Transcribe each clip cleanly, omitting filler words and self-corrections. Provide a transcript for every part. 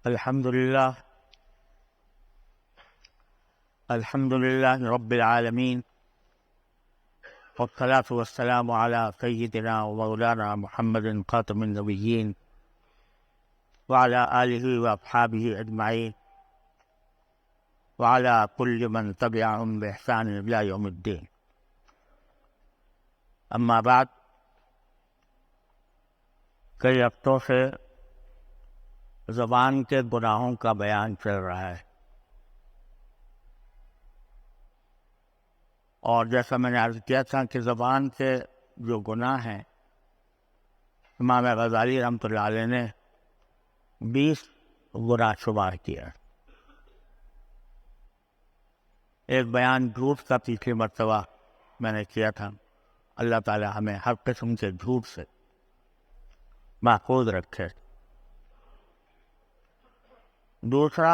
الحمد لله رب العالمين، والصلاة والسلام على سيدنا ومولانا محمد خاتم النبيين وعلى آله وأصحابه أجمعين وعلى كل من تبعهم بإحسان إلى يوم الدين. اما بعد، کئی ہفتوں سے زبان کے گناہوں کا بیان چل رہا ہے، اور جیسا میں نے عرض کیا تھا کہ زبان کے جو گناہ ہیں، امام غزالی رحمۃ اللہ علیہ نے 20 گناہ شمار کیا۔ ایک بیان جھوٹ کا پچھلی مرتبہ میں نے کیا تھا۔ اللہ تعالی ہمیں ہر قسم کے جھوٹ سے محفوظ رکھے۔ دوسرا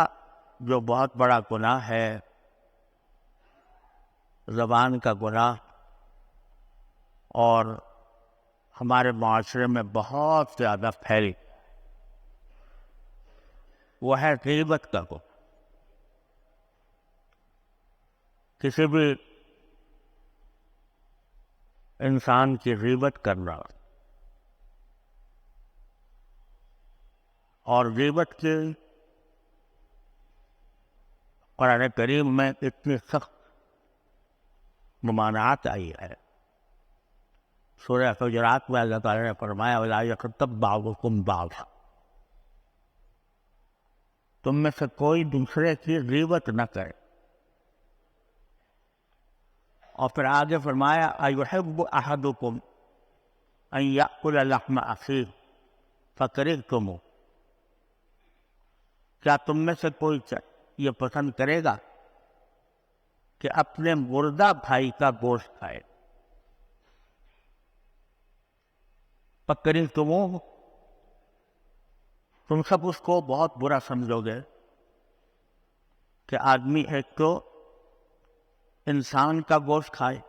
جو بہت بڑا گناہ ہے، زبان کا گناہ، اور ہمارے معاشرے میں بہت زیادہ پھیلی، وہ ہے غیبت کا گناہ۔ کسی بھی انسان کی غیبت کرنا، اور غیبت کے قرآن کریم میں اتنی سخت ممانعات آئی ہے۔ سورہ حجرات میں اللہ تعالیٰ نے فرمایا وَلَا يَغْتَبْ بَعْضُكُمْ بَعْضًا، تم میں سے کوئی دوسرے کی غیبت نہ کرے۔ اور پھر آگے فرمایا أَيُحِبُّ أَحَدُكُمْ أَن يَأْكُلَ لَحْمَ أَخِيهِ فَكَرِهْتُمُوهُ، کیا تم میں سے کوئی یہ پسند کرے گا کہ اپنے مردہ بھائی کا گوشت کھائے؟ فَكَرِهْتُمُوهُ، تم سب اس کو بہت برا سمجھو گے کہ آدمی ایک تو انسان کا گوشت کھائے۔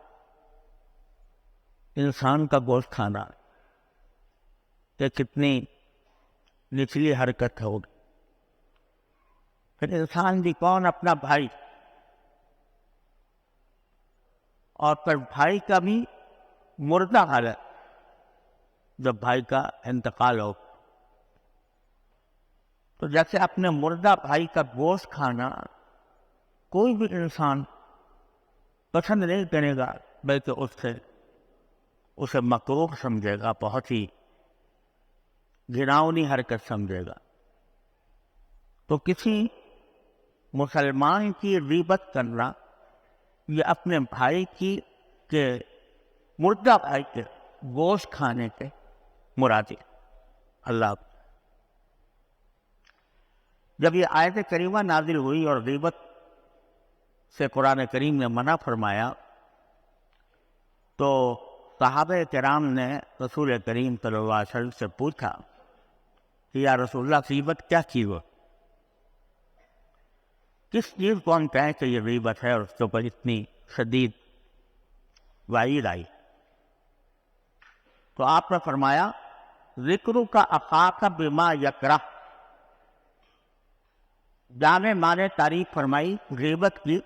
انسان کا گوشت کھانا یہ کتنی نچلی حرکت ہوگی۔ پھر انسان بھی کون، اپنا بھائی، اور پھر بھائی کا بھی مردہ حالت، جب بھائی کا انتقال ہو، تو جیسے اپنے مردہ بھائی کا گوشت کھانا کوئی بھی انسان پسند نہیں کرے گا، بلکہ اسے مکروہ سمجھے گا، بہت ہی گھناؤنی حرکت سمجھے گا۔ تو کسی مسلمان کی غیبت کرنا یہ اپنے بھائی کے مردہ بھائی کے گوشت کھانے کے مرادی اللہ۔ جب یہ آیت کریمہ نازل ہوئی اور غیبت سے قرآن کریم نے منع فرمایا، تو صحابہ کرام نے رسول کریم صلی اللہ علیہ وسلم سے پوچھا کہ یا رسول اللہ، غیبت کیا چیز ہے؟ کس چیز کو ہم کہیں کہ یہ غیبت ہے اور اس کے اوپر اتنی شدید وعید آئی؟ تو آپ نے فرمایا ذکرک اخاک بما یکرہ۔ جامع معنی تعریف فرمائی غیبت کی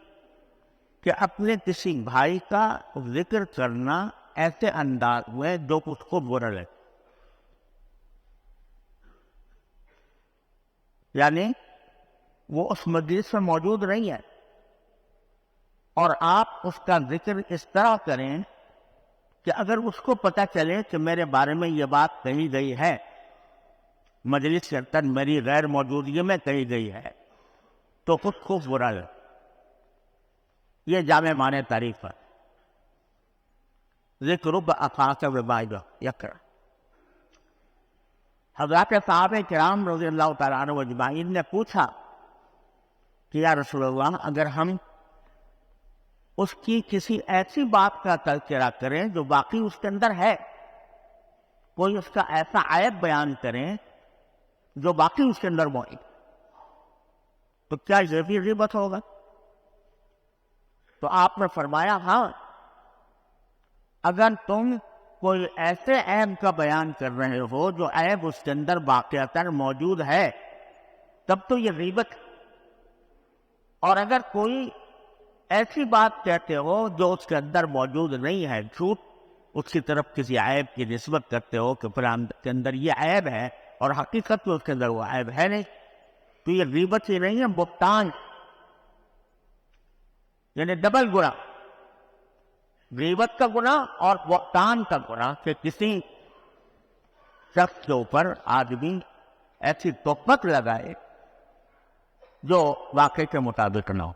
کہ اپنے کسی بھائی کا ذکر کرنا ایسے انداز میں جو اس کو برا لگے، یعنی وہ اس مجلس میں موجود نہیں ہے اور آپ اس کا ذکر اس طرح کریں کہ اگر اس کو پتہ چلے کہ میرے بارے میں یہ بات کہی گئی ہے، مجلس کے اندر میری غیر موجودگی میں کہی گئی ہے، تو خود خوب برا لگے۔ یہ جامع معنی تعریف ہے ذکر اخاک بما یکرہ۔ حضرات صحابہ کرام رضی اللہ تعالیٰ عنہ اجمعین نے پوچھا کہ یا رسول اللہ، اگر ہم اس کی کسی ایسی بات کا تذکرہ کریں جو باقی اس کے اندر ہے، کوئی اس کا ایسا عیب بیان کریں جو باقی اس کے اندر موجود، تو کیا یہ بھی غیبت ہوگا؟ تو آپ نے فرمایا ہاں، اگر تم کوئی ایسے عیب کا بیان کر رہے ہو جو عیب اس کے اندر واقعتاً موجود ہے، تب تو یہ غیبت. اور اگر کوئی ایسی بات کہتے ہو جو اس کے اندر موجود نہیں ہے، جھوٹ اس کی طرف کسی عیب کی نسبت کرتے ہو کہ فلاں کے اندر یہ عیب ہے اور حقیقت میں اس کے اندر وہ عیب ہے نہیں، تو یہ غیبت ہی نہیں ہے، بہتان، یعنی ڈبل گناہ. غیبت کا گناہ اور بہتان کا گناہ کہ کسی شخص کے اوپر آدمی ایسی تہمت لگائے جو واقعے کے مطابق نہ ہو.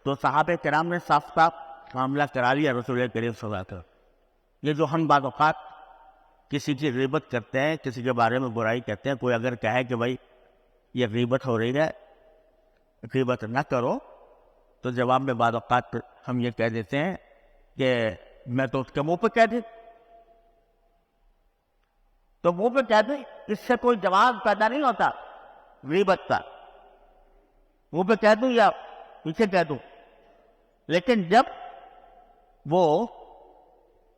تو صحابہ کرام نے صاف صاف معاملہ کرا لیا رسول کریم صلی اللہ علیہ وسلم. یہ جو ہم بعض اوقات کسی کی غیبت کرتے ہیں، کسی کے بارے میں برائی کہتے ہیں، کوئی اگر کہے کہ بھائی یہ غیبت ہو رہی ہے، غیبت نہ کرو، تو جواب میں بعض اوقات ہم یہ کہہ دیتے ہیں کہ میں تو اس کے منہ پہ کہہ دوں. تو منہ پہ کہہ دیں، اس سے کوئی جواب پیدا نہیں ہوتا غیبت کا. منہ پہ کہہ دوں یا پیچھے کہہ دوں، لیکن جب وہ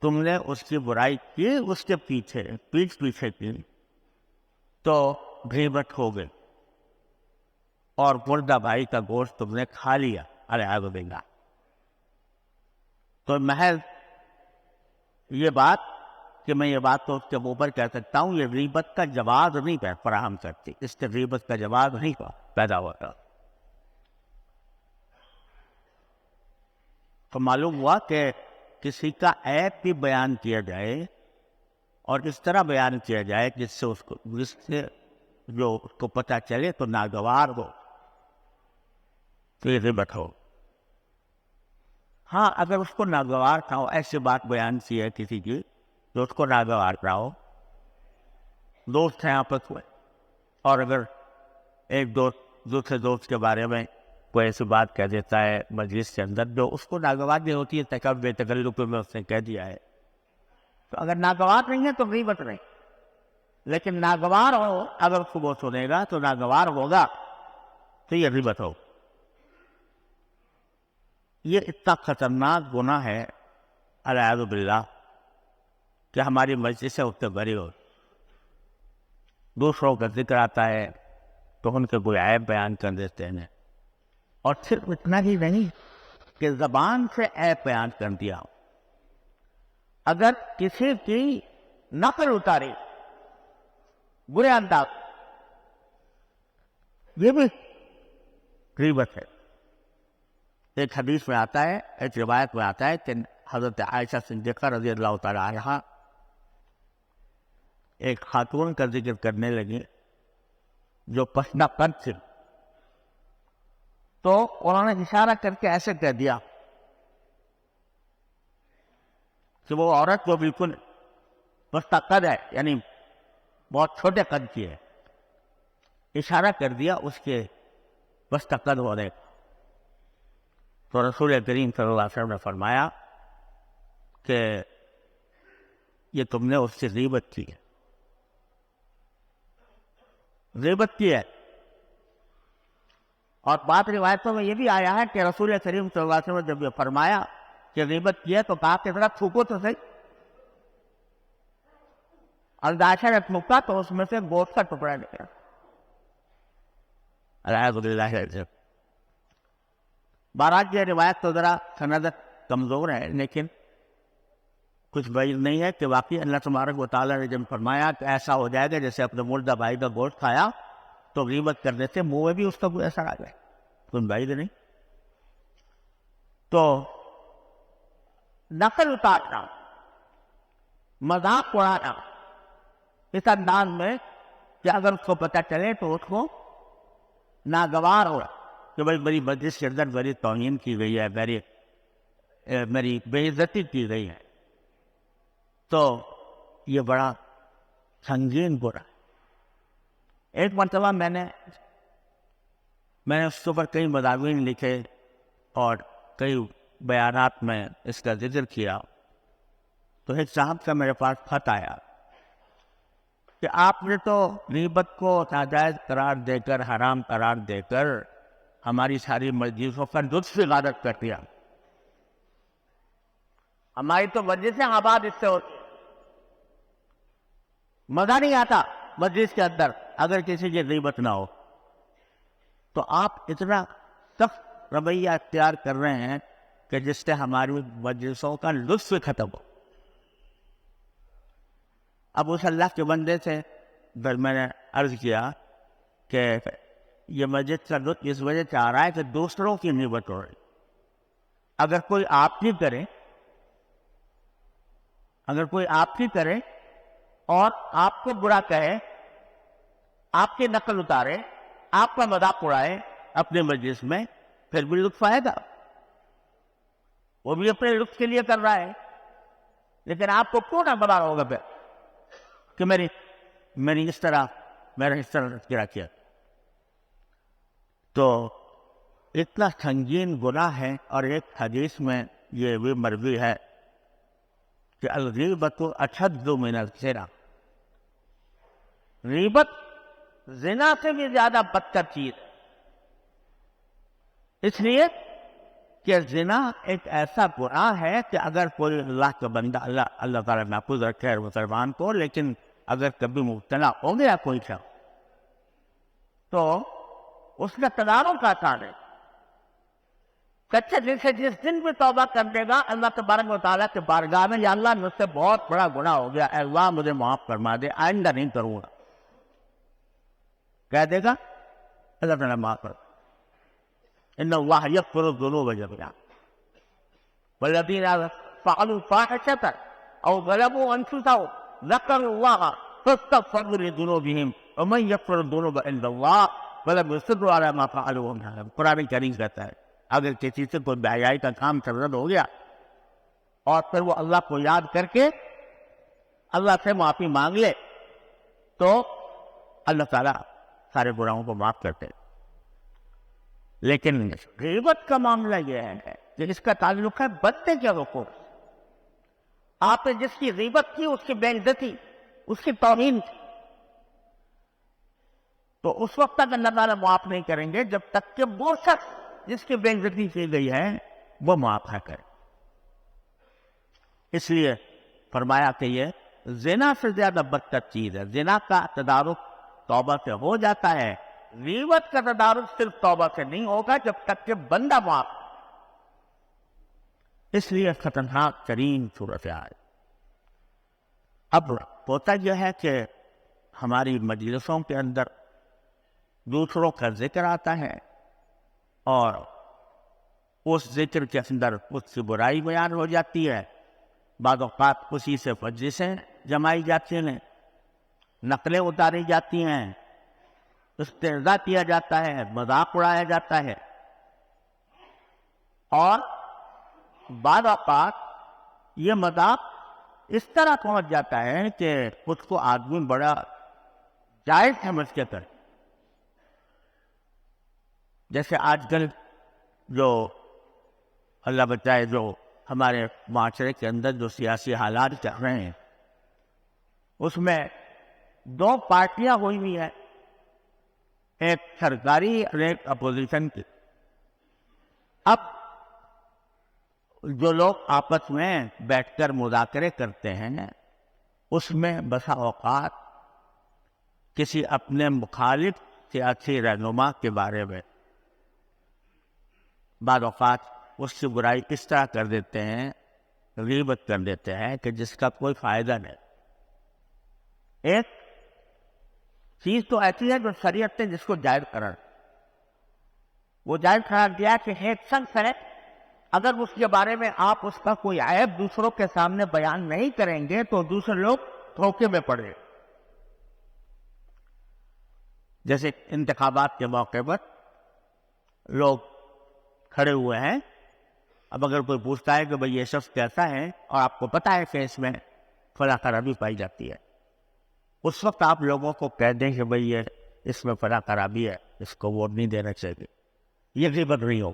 تم نے اس کی برائی کی، اس کے پیچھے پیچھے کی، تو غیبت ہو گئی اور مردہ بھائی کا گوشت تم نے کھا لیا، العیاذ باللہ. تو محض یہ بات کہ میں یہ بات تو اس کے منہ پر کہہ سکتا ہوں، یہ غیبت کا جواز نہیں فراہم کرتی، اس سے غیبت کا جواز نہیں پیدا ہوتا. تو معلوم ہوا کہ کسی کا عیب بھی بیان کیا جائے اور اس طرح بیان کیا جائے جس سے جو اس کو پتہ چلے تو ناگوار ہو، تو یہ غیبت ہو. ہاں اگر اس کو ناگوار نہ ہو، ایسی بات بیان کی ہے کسی کی جو اس کو ناگوار نہ ہو، دوست ہیں آپس میں، اور اگر ایک دوست دوسرے دوست کے بارے میں کوئی ایسی بات کہہ دیتا ہے مجلس کے اندر جو اس کو ناگوار نہیں ہوتی ہے، بے تکلف میں اس نے کہہ دیا ہے، تو اگر ناگوار نہیں ہے تو غیبت نہیں. لیکن ناگوار ہو، اگر اس کو وہ سنے گا تو ناگوار ہوگا تو یہ غیبت ہو. یہ اتنا خطرناک گناہ ہے العیاذ باللہ کہ ہماری مجلس سے اس سے بری ہو. دوسروں کا ذکر آتا ہے تو ان کے کوئی عیب بیان کر دیتے ہیں، اور صرف اتنا ہی نہیں کہ زبان سے عیب بیان کر دیا. اگر کسی کی نقل اتاری برے انداز، یہ بھی غیبت ہے. ایک حدیث میں آتا ہے، ایک روایت میں آتا ہے کہ حضرت عائشہ صدیقہ رضی اللہ تعالی عنہا ایک خاتون کا ذکر کرنے لگی جو پشنا قد تھی، تو انہوں نے اشارہ کر کے ایسے کہہ دیا کہ وہ عورت جو بالکل پشنا قد ہے، یعنی بہت چھوٹے قد کی ہے، اشارہ کر دیا اس کے پشنا قد ہونے کا. تو رسول کریم صلی اللہ علیہ وسلم نے فرمایا کہ یہ تم نے اس سے غیبت کی ہے، غیبت کی ہے. اور بات روایتوں میں یہ بھی آیا ہے کہ رسول کریم صلی اللہ علیہ وسلم نے جب یہ فرمایا کہ غیبت کی ہے تو کہا کہ ذرا تھوکو تو صحیح. عائشہ نے تھوکا تو اس میں سے گوشت کا ٹکڑا نکلا. الحمد للہ. بہرحال یہ روایت تو ذرا سند کمزور ہے، لیکن کچھ بعید نہیں ہے کہ واقعی اللہ تبارک و تعالیٰ نے جب فرمایا کہ ایسا ہو جائے گا جیسے اپنے مردہ بھائی کا گوشت کھایا، تو غیبت کرنے سے منہ میں بھی اس کا کوئی اثر آ جائے، کچھ بعید نہیں. تو نقل اتارنا، مذاق اڑانا اس انداز میں کہ اگر اس کو پتہ چلے تو اس کو ناگوار ہو کہ بھائی میری مجلس کے اندر میری توہین کی گئی ہے، میری بے عزتی کی گئی ہے، تو یہ بڑا سنگین برا ہے. ایک مرتبہ میں نے اس کے اوپر کئی مضامین لکھے اور کئی بیانات میں اس کا ذکر کیا، تو ایک صاحب کا میرے پاس خط آیا کہ آپ نے تو غیبت کو ناجائز قرار دے کر، حرام قرار دے کر ہماری ساری مجلسوں پر لطف غارت کر دیا. ہماری تو مجلسیں آباد اس سے ہوتی، مزہ نہیں آتا مجلس کے اندر اگر کسی کی غیبت نہ ہو، تو آپ اتنا سخت رویہ اختیار کر رہے ہیں کہ جس سے ہماری مجلسوں کا لطف ختم ہو۔ اب اس اللہ کے بندے سے میں نے عرض کیا کہ یہ مجلس کا لطف اس وجہ سے آ رہا ہے کہ دوسروں کی غیبت ہو رہی، اگر کوئی آپ کی کرے، اگر کوئی آپ کی کرے اور آپ کو برا کہے، آپ کی نقل اتارے، آپ کا مذاق اڑائے اپنے مجلس میں، پھر بھی لطف آئے گا، وہ بھی اپنے لطف کے لیے کر رہا ہے، لیکن آپ کو کیوں نہ بڑا ہوگا پھر کہ میری اس طرح تذکرہ کیا؟ تو اتنا سنگین گناہ ہے۔ اور ایک حدیث میں یہ بھی مروی ہے کہ الغیبۃ اشد من الزنا، غیبت زنا سے بھی زیادہ بدتر چیز ہے، اس لیے کہ زنا ایک ایسا گناہ ہے کہ اگر کوئی اللہ کا بندہ، اللہ تعالیٰ محفوظ رکھے مسلمان کو، لیکن اگر کبھی مبتلا ہو گیا کوئی شخص تو اس کا تدارک آسان ہے، کچھ دن سے جس دن بھی توبہ کر دے گا اللہ تبارک و تعالیٰ کے بارگاہ میں، یا اللہ مجھ سے بہت بڑا گناہ ہو گیا، اے اللہ مجھے معاف فرما دے، آئندہ نہیں کروں گا، کہہ دے گا اللہ تعالیٰ معاف کر، ان اللہ یغفر الذنوب جميعا والذین فعلوا فاحشة او ظلموا انفسهم ذکروا اللہ فاستغفروا لذنوبهم ومن یغفر الذنوب الا اللہ ولم يصروا على ما فعلوا وهم يعلمون۔ قرآن کریم کہتا ہے اگر کسی سے کوئی بے حیائی کا کام سرزد ہو گیا اور پھر وہ اللہ کو یاد کر کے اللہ سے معافی مانگ لے تو اللہ تعالیٰ سارے گناہوں کو معاف کرتے ہیں۔ لیکن غیبت کا معاملہ یہ ہے کہ اس کا تعلق ہے بندے کے حقوق، آپ نے جس کی غیبت کی اس کی بے عزتی، اس کی توہین کی، تو اس وقت تک اللہ تعالیٰ معاف نہیں کریں گے جب تک کہ وہ شخص جس کی بے عزتی کی گئی ہے وہ معاف نہ کرے۔ اس لیے فرمایا کہ یہ زنا سے زیادہ بدتر چیز ہے۔ زنا کا تدارک توبہ سے ہو جاتا ہے، غیبت کا تدارک صرف توبہ سے نہیں ہوگا جب تک کہ بندہ معاف۔ اس لیے خطرناک ترین صورت ہے۔ اب ہوتا یہ ہے کہ ہماری مجلسوں کے اندر دوسروں کا ذکر آتا ہے اور اس ذکر کے اندر اس کی برائی بیان ہو جاتی ہے، بعض اوقات اسی سے مجلسیں جمائی جاتی ہیں، نقلیں اتاری جاتی ہیں، استہزاء کیا جاتا ہے، مذاق اڑایا جاتا ہے، اور بعض اوقات یہ مذاق اس طرح پہنچ جاتا ہے کہ خود کو آدمی بڑا جائز سمجھ کے کرے۔ جیسے آج کل جو اللہ بچائے جو ہمارے معاشرے کے اندر جو سیاسی حالات چل رہے ہیں اس میں دو پارٹیاں ہوئی ہوئی ہیں، ایک سرکاری اور ایک اپوزیشن کی۔ اب جو لوگ آپس میں بیٹھ کر مذاکرے کرتے ہیں اس میں بسا اوقات کسی اپنے مخالف سیاسی رہنما کے بارے میں بعض اوقات اس کی برائی اس طرح کر دیتے ہیں، غیبت کر دیتے ہیں کہ جس کا کوئی فائدہ نہیں۔ ایک چیز تو ایسی ہے جو شریعت نے جس کو جائز قرار، وہ جائز قرار دیا کہ ایک شخص ہے اگر اس کے بارے میں آپ اس کا کوئی عیب دوسروں کے سامنے بیان نہیں کریں گے تو دوسرے لوگ دھوکے میں پڑے۔ جیسے انتخابات کے موقع پر لوگ کھڑے ہوئے ہیں، اب اگر کوئی پوچھتا ہے کہ بھئی یہ شخص کیسا ہے اور آپ کو پتا ہے کہ اس میں فلاں خرابی پائی جاتی ہے، اس وقت آپ لوگوں کو کہہ دیں کہ بھئی یہ اس میں فلاں خرابی ہے، اس کو ووٹ نہیں دینا چاہیے، یہ غیبت نہیں ہو۔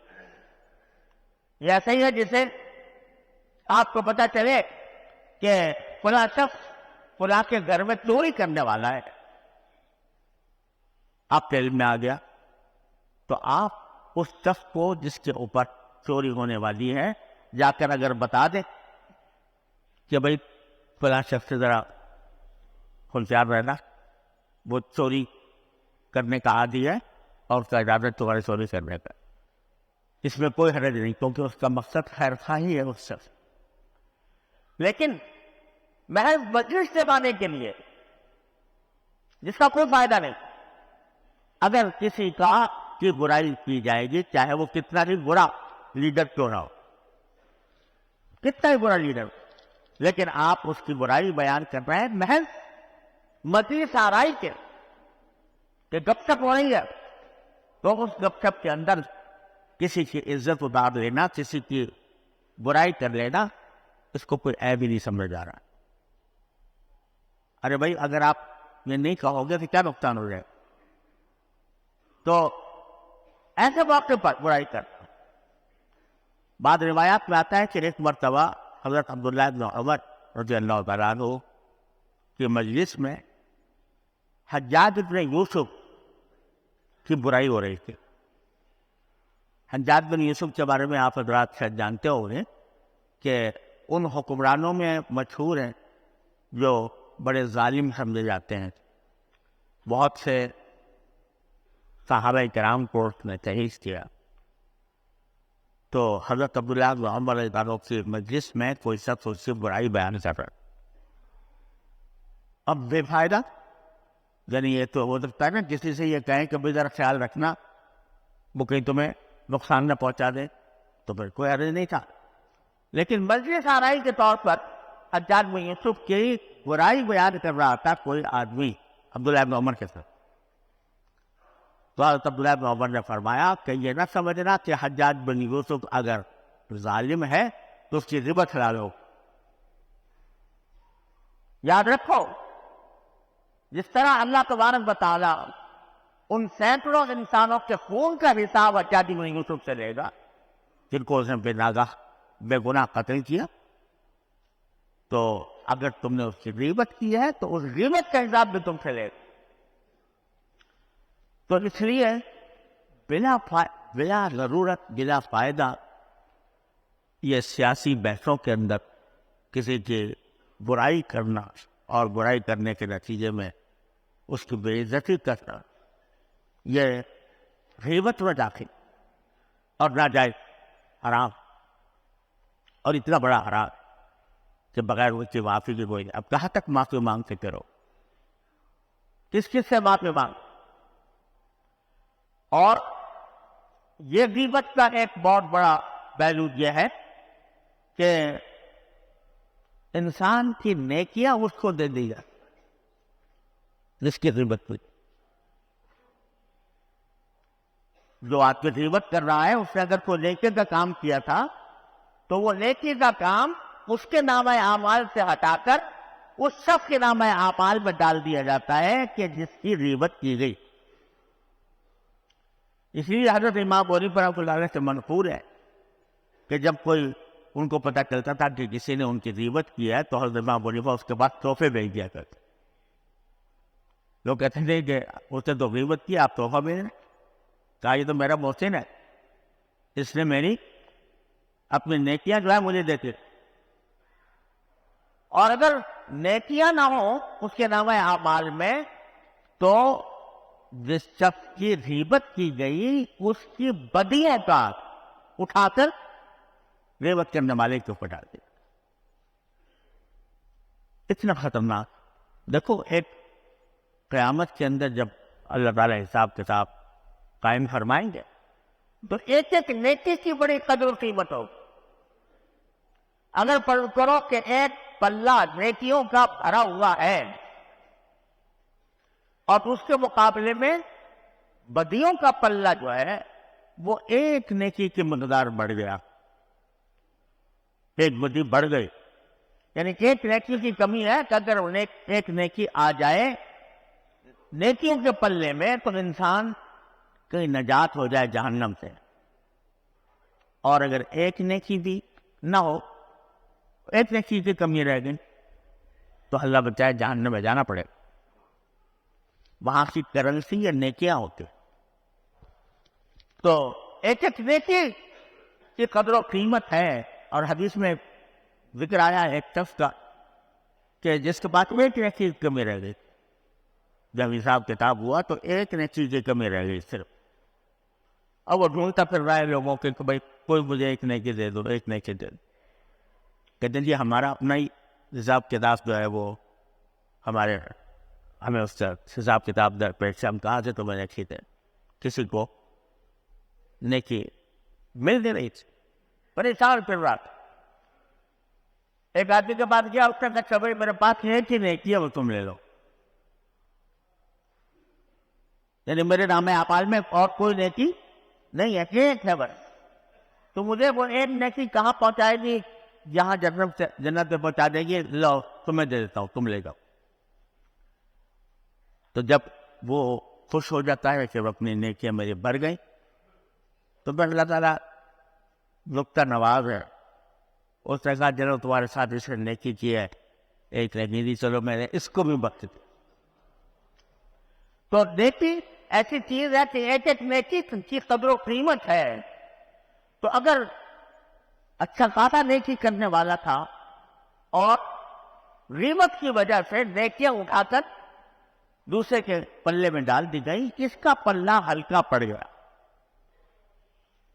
یہ ایسا ہی ہے جسے آپ کو پتا چلے کہ فلاں شخص فلاں کے گھر میں چوری کرنے والا ہے، آپ کے علم میں آ گیا تو آپ اس شخص کو جس کے اوپر چوری ہونے والی ہے جا کر اگر بتا دیں کہ بھئی فلاں شخص سے ذرا ہوشیار رہنا، وہ چوری کرنے کا عادی ہے اور اس کا ارادہ تمہاری چوری کرنے کا. اس میں کوئی حرج نہیں کیونکہ اس کا مقصد خیر خواہی ہے اس شخص. لیکن محض مجلس جمانے کے لیے جس کا کوئی فائدہ نہیں، اگر کسی کی برائی کی جائے گی، چاہے وہ کتنا بھی برا لیڈر کیوں نہ ہو، کتنا ہی برا لیڈر، لیکن آپ اس کی برائی بیان کر رہے ہیں محض مجلس آرائی کے کہ گپ شپ ہو رہی ہے، تو اس گپ شپ کے اندر کسی کی عزت اتار لینا، کسی کی برائی کر لینا، اس کو کوئی عیب ہی نہیں سمجھ جا رہا. ارے بھائی اگر آپ یہ نہیں کہو گے تو کیا نقصان ہو جائے؟ تو ایسے موقع پر برائی کرنا. بعض روایات میں آتا ہے کہ ایک مرتبہ حضرت عبداللہ بن عمر رضی اللہ تعالیٰ عنہ کی مجلس میں حجاج بن یوسف کی برائی ہو رہی تھی. حجاج بن یوسف کے بارے میں آپ حضرات شاید جانتے ہوں گے کہ ان حکمرانوں میں مشہور ہیں جو بڑے ظالم سمجھے جاتے ہیں. بہت سے صحابہ کرام کو اس نے تحریک کیا. تو حضرت عبداللہ بن عمر رضی اللہ عنہ کی مجلس میں کوئی شخص اس کی برائی بیان کر رہا. اب بے فائدہ، یعنی یہ تو ہو سکتا ہے نا کسی سے یہ کہیں کہ بھائی ذرا خیال رکھنا وہ کہیں تمہیں نقصان نہ پہنچا دے، تو پھر کوئی حرج نہیں تھا. لیکن مجلس آرائی کے طور پر حجاج بن یوسف کی برائی بیان کر رہا تھا کوئی آدمی عبداللہ بن عمر کے ساتھ. تو حضرت عبداللہ بن عمر نے فرمایا کہ یہ نہ سمجھنا کہ حجاج بن یوسف اگر ظالم ہے تو اس کی غیبت لا لو. یاد رکھو جس طرح اللہ تبارک و تعالیٰ ان سینکڑوں انسانوں کے خون کا حساب حجاج بن یوسف سے لے گا جن کو اس نے بے ناگاہ بے گناہ قتل کیا، تو اگر تم نے اس کی غیبت کی ہے تو اس غیبت کا حساب بھی تم سے لے گا. تو اس لیے بلا ضرورت بلا فائدہ یہ سیاسی بحثوں کے اندر کسی کی برائی کرنا اور برائی کرنے کے نتیجے میں اس کی بے عزتی کرنا، یہ غیبت میں داخل اور ناجائز حرام، اور اتنا بڑا حرام کہ بغیر اس کی معافی کی کوئی نہیں. اب کہاں تک معافی مانگتے کرو؟ کس کس سے معافی مانگ؟ اور یہ غیبت کا ایک بہت بڑا پہلو یہ ہے کہ انسان کی نیکیاں اس کو دے دی جائے جس کی غیبت ہوئی. جو آدمی غیبت کر رہا ہے اس نے اگر کوئی نیکی کا کام کیا تھا تو وہ نیکی کا کام اس کے نامہ اعمال سے ہٹا کر اس شخص کے نامہ اعمال میں ڈال دیا جاتا ہے کہ جس کی غیبت کی گئی. اس لیے حضرت امام ابو حنیفہ رحمۃ اللہ علیہ سے منقول ہے کہ جب کوئی ان کو پتہ چلتا تھا کہ کسی نے ان کی غیبت کی ہے تو حضرت امام ابو حنیفہ اس کے بعد تحفے بھیج دیا کرتے. لوگ کہتے تھے کہ اس نے تو غیبت کی، آپ تحفہ بھیج رہے. کہا یہ تو میرا محسن ہے، اس نے میری اپنی نیکیاں جو ہے مجھے دیتے. اور اگر نیکیاں نہ ہوں اس کے نامہ اعمال میں تو جس شخص کی غیبت کی گئی اس کی بدیوں کا اٹھا کر غیبت کرنے والے کے اوپر ڈال دیا. اتنا خطرناک. دیکھو ایک قیامت کے اندر جب اللہ تعالیٰ حساب کتاب قائم فرمائیں گے تو ایک ایک نیکی کی بڑی قدر و قیمت ہوگی. اگر فرض کرو کہ ایک پلہ نیکیوں کا بھرا ہوا ہے اور اس کے مقابلے میں بدیوں کا پلہ جو ہے وہ ایک نیکی کی مقدار بڑھ گیا، ایک بدی بڑھ گئی، یعنی ایک نیکی کی کمی ہے کہ اگر ایک نیکی آ جائے نیکیوں کے پلے میں تو انسان کی نجات ہو جائے جہنم سے. اور اگر ایک نیکی بھی نہ ہو، ایک نیکی کی کمی رہ گئی تو اللہ بچائے جہنم میں جانا پڑے. وہاں کی کرنسی یا نیکیاں ہوتی. تو ایک ایک نیکی کی قدر و قیمت ہے. اور حدیث میں ذکر آیا ہے ایک شخص کا کہ جس کے بعد ایک نیکی کی کمی رہ گئی، جب حساب کتاب ہوا تو ایک نیکی کی کمی رہ گئی صرف. اب وہ ڈھونڈتا پھر رہا ہے لوگوں کے کہ بھائی کوئی مجھے ایک نیکی دے دو، ایک نیکی دے دو. کہتے ہیں جی ہمارا اپنا ہی حساب کتاب جو ہے وہ ہمیں اس کا حساب کتاب درپیش سے ہم کہاں سے تمہیں نیکی دیں. کسی کو نیکی مل نہیں رہی تھی، پریشان پھر رہا تھا. ایک آدمی کے پاس گیا، اس نے کہا بھائی میرے پاس ایک ہی نیکی ہے، وہ تم لے لو. یعنی میرے نام اعمال میں اور کوئی نیکی نہیں ہے، ایک ہے بس. تو مجھے وہ ایک نیکی کہاں پہنچائے گی؟ جہاں جنت پہ پہنچا دے گی. لو تمہیں دے دیتا ہوں، تم لے جاؤ. تو جب وہ خوش ہو جاتا ہے کہ وہ اپنی نیکیاں میری بڑھ گئی، تو پھر اللہ تعالیٰ نکتہ نواز ہے. اس نے کہا چلو تمہارے ساتھ اس نے نیکی کی ہے، ایک نیکی دی، چلو میں نے اس کو بھی بخش دی. تو نیکی ایسی چیز ہے کہ ایک ایک نیکی کی قدر و قیمت ہے. تو اگر اچھا خاصا نیکی کرنے والا تھا اور غیبت کی وجہ سے نیکیاں اٹھا کر دوسرے کے پلے میں ڈال دی گئی، اس کا پلہ ہلکا پڑ گیا،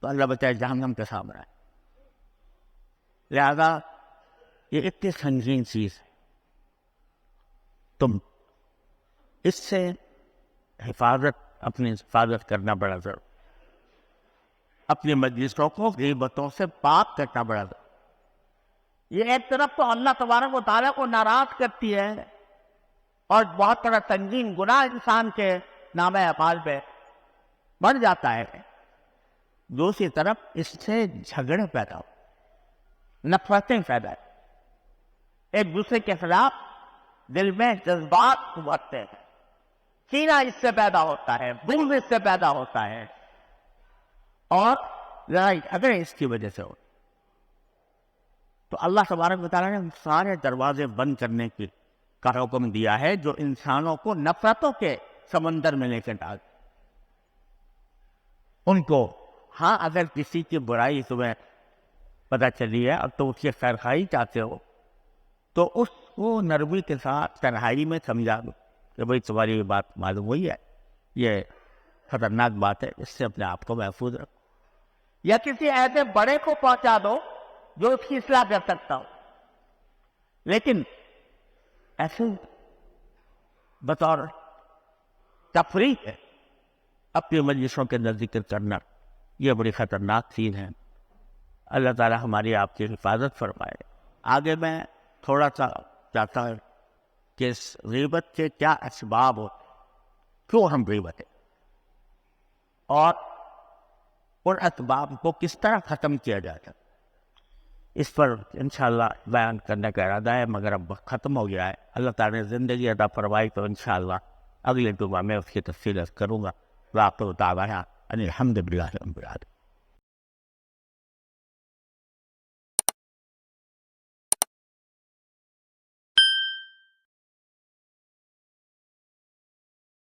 تو اللہ بچائے جہنم کے سامنے ہے. لہذا یہ اتنی سنگین چیز ہے، تم اس سے اپنی حفاظت کرنا بڑا ضروری. اپنی مجلسوں کو غیبتوں سے پاک کرنا بڑا ضروری. یہ ایک طرف تو اللہ تبارک و تعالیٰ کو ناراض کرتی ہے اور بہت بڑا سنگین گناہ انسان کے نام اعمال میں بڑھ جاتا ہے. دوسری طرف اس سے جھگڑے پیدا ہو، نفرتیں پیدا ہو، ایک دوسرے کے خلاف دل میں جذبات ابھرتے ہیں، کینہ اس سے پیدا ہوتا ہے، بغض اس سے پیدا ہوتا ہے، اور لڑائی جھگڑے اس کی وجہ سے ہوتے. تو اللہ تبارک و تعالیٰ نے سارے دروازے بند کرنے کا حکم دیا ہے جو انسانوں کو نفرتوں کے سمندر میں لے کے ڈال. ان کو ہاں اگر کسی کی برائی تمہیں پتہ چلی ہے اور تم اس کی خیرخواہی چاہتے ہو تو اس کو نرمی کے ساتھ تنہائی میں سمجھا دو کہ بھائی تمہاری یہ بات معلوم ہوئی ہے، یہ خطرناک بات ہے، اس سے اپنے آپ کو محفوظ رکھو. یا کسی ایسے بڑے کو پہنچا دو جو اس کی اصلاح کر سکتا ہو. لیکن ایسے بطور تفریح ہے اپنی مجلسوں کے اندر ذکر کرنا، یہ بڑی خطرناک چیز ہے. اللہ تعالی ہماری آپ کی حفاظت فرمائے. آگے میں تھوڑا سا چاہتا ہوں کہ اس غیبت کے کیا اسباب ہوتے، کیوں ہم غیبت ہیں، اور ان اسباب کو کس طرح ختم کیا جاتا. اس پر انشاءاللہ بیان کرنے کا ارادہ ہے، مگر اب وقت ختم ہو گیا ہے. اللہ تعالی نے زندگی عطا فرمائی تو انشاءاللہ اگلے جمعہ میں اس کی تفصیل کروں گا. واقع تعالیٰ الحمد للہ رب العالمین.